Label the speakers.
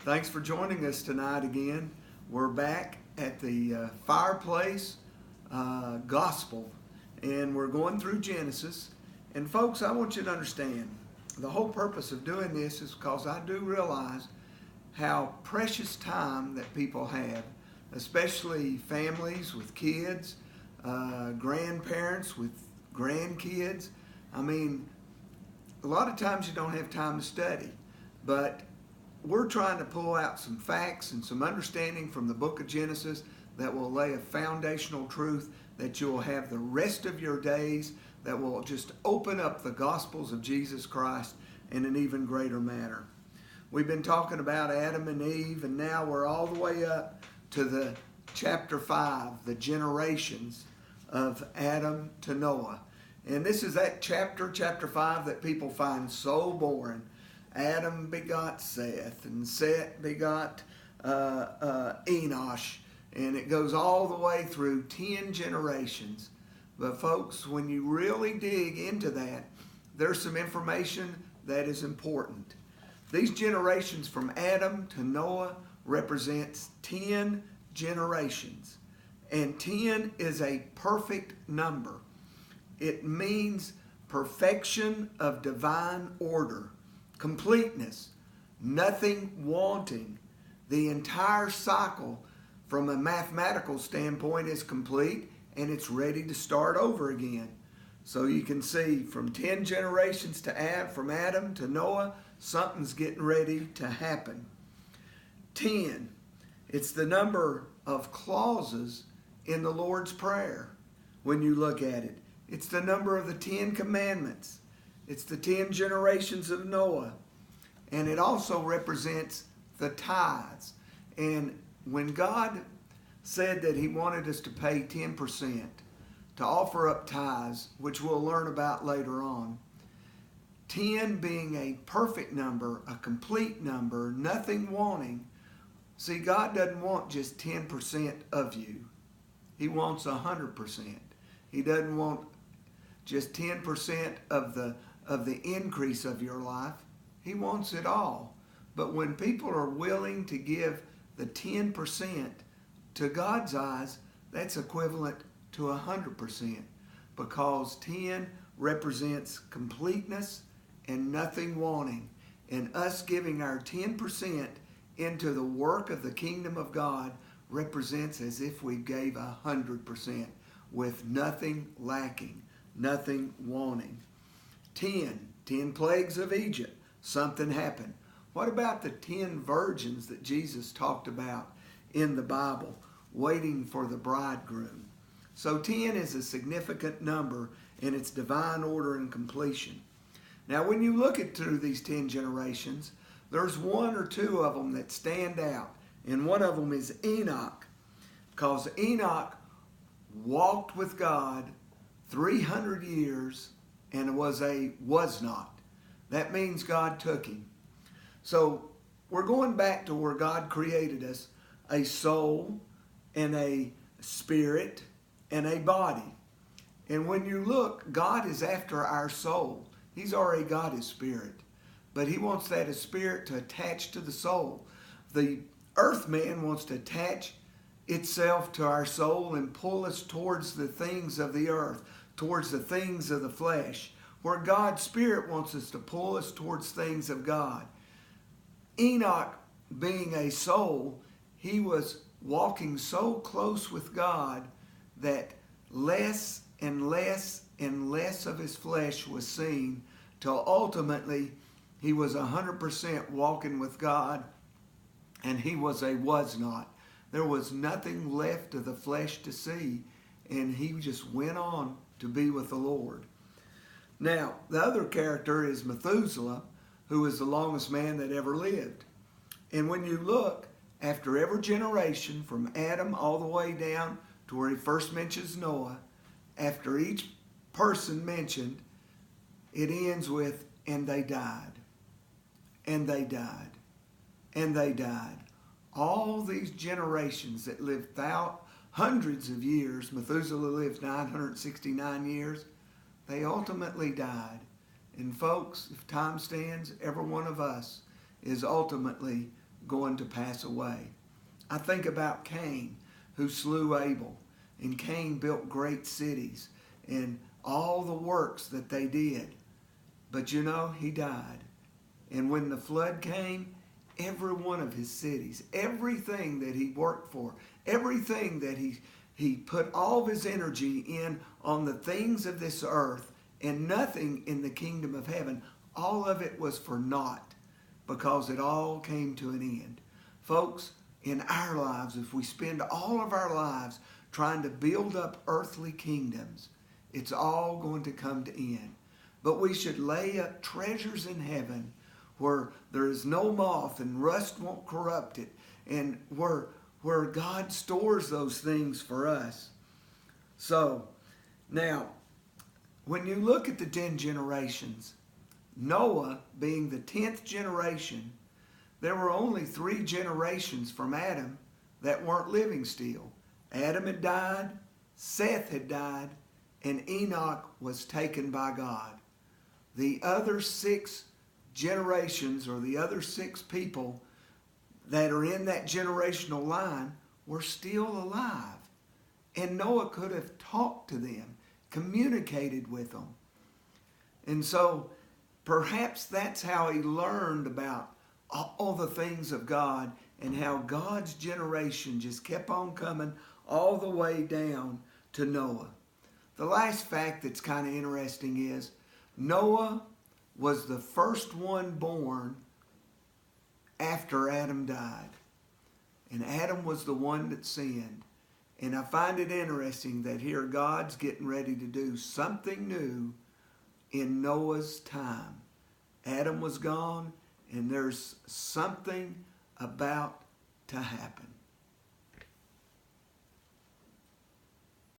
Speaker 1: Thanks for joining us tonight again. We're back at the Fireplace Gospel, and we're going through Genesis. And folks, I want you to understand, the whole purpose of doing this is because I do realize how precious time that people have, especially families with kids, grandparents with grandkids. I mean, a lot of times you don't have time to study, but we're trying to pull out some facts and some understanding from the book of Genesis that will lay a foundational truth that you'll have the rest of your days, that will just open up the Gospels of Jesus Christ in an even greater manner. We've been talking about Adam and Eve, and now we're all the way up to the chapter 5, the generations of Adam to Noah. And this is that chapter 5, that people find so boring. Adam begot Seth, and Seth begot Enosh, and it goes all the way through 10 generations. But folks, when you really dig into that, there's some information that is important. These generations from Adam to Noah represents 10 generations, and 10 is a perfect number. It means perfection of divine order. Completeness, nothing wanting. The entire cycle from a mathematical standpoint is complete, and it's ready to start over again. So you can see from 10 generations from Adam to Noah, something's getting ready to happen. 10, it's the number of clauses in the Lord's Prayer when you look at it. It's the number of the 10 commandments. It's the 10 generations of Noah. And it also represents the tithes. And when God said that he wanted us to pay 10%, to offer up tithes, which we'll learn about later on, 10 being a perfect number, a complete number, nothing wanting. See, God doesn't want just 10% of you. He wants 100%. He doesn't want just 10% of the increase of your life. He wants it all. But when people are willing to give the 10%, to God's eyes, that's equivalent to 100%, because 10 represents completeness and nothing wanting. And us giving our 10% into the work of the kingdom of God represents as if we gave 100% with nothing lacking, nothing wanting. 10 plagues of Egypt. Something happened. What about the 10 virgins that Jesus talked about in the Bible, waiting for the bridegroom? So 10 is a significant number in its divine order and completion. Now when you look at through these 10 generations, there's one or two of them that stand out. And one of them is Enoch, because Enoch walked with God 300 years and was not. That means God took him. So we're going back to where God created us, a soul and a spirit and a body. And when you look, God is after our soul. He's already got his spirit, but he wants that spirit to attach to the soul. The earth man wants to attach itself to our soul and pull us towards the things of the earth, towards the things of the flesh, where God's Spirit wants us to pull us towards things of God. Enoch, being a soul, he was walking so close with God that less and less and less of his flesh was seen, till ultimately he was 100% walking with God, and he was not. There was nothing left of the flesh to see, and he just went on to be with the Lord. Now, the other character is Methuselah, who is the longest man that ever lived. And when you look, after every generation, from Adam all the way down to where he first mentions Noah, after each person mentioned, it ends with, and they died, and they died, and they died. All these generations that lived hundreds of years, Methuselah lived 969 years, they ultimately died. And folks, if time stands, every one of us is ultimately going to pass away. I think about Cain, who slew Abel, and Cain built great cities and all the works that they did. But you know, he died. And when the flood came, every one of his cities, everything that he worked for, everything that he put all of his energy in on the things of this earth and nothing in the kingdom of heaven, all of it was for naught because it all came to an end. Folks, in our lives, if we spend all of our lives trying to build up earthly kingdoms, it's all going to come to end. But we should lay up treasures in heaven where there is no moth and rust won't corrupt it, and where God stores those things for us. So, now, when you look at the 10 generations, Noah being the 10th generation, there were only 3 generations from Adam that weren't living still. Adam had died, Seth had died, and Enoch was taken by God. The other 6 generations, or the other 6 people that are in that generational line, were still alive. And Noah could have talked to them, communicated with them. And so perhaps that's how he learned about all the things of God and how God's generation just kept on coming all the way down to Noah. The last fact that's kind of interesting is Noah was the first one born after Adam died. And Adam was the one that sinned. And I find it interesting that here God's getting ready to do something new in Noah's time. Adam was gone, and there's something about to happen.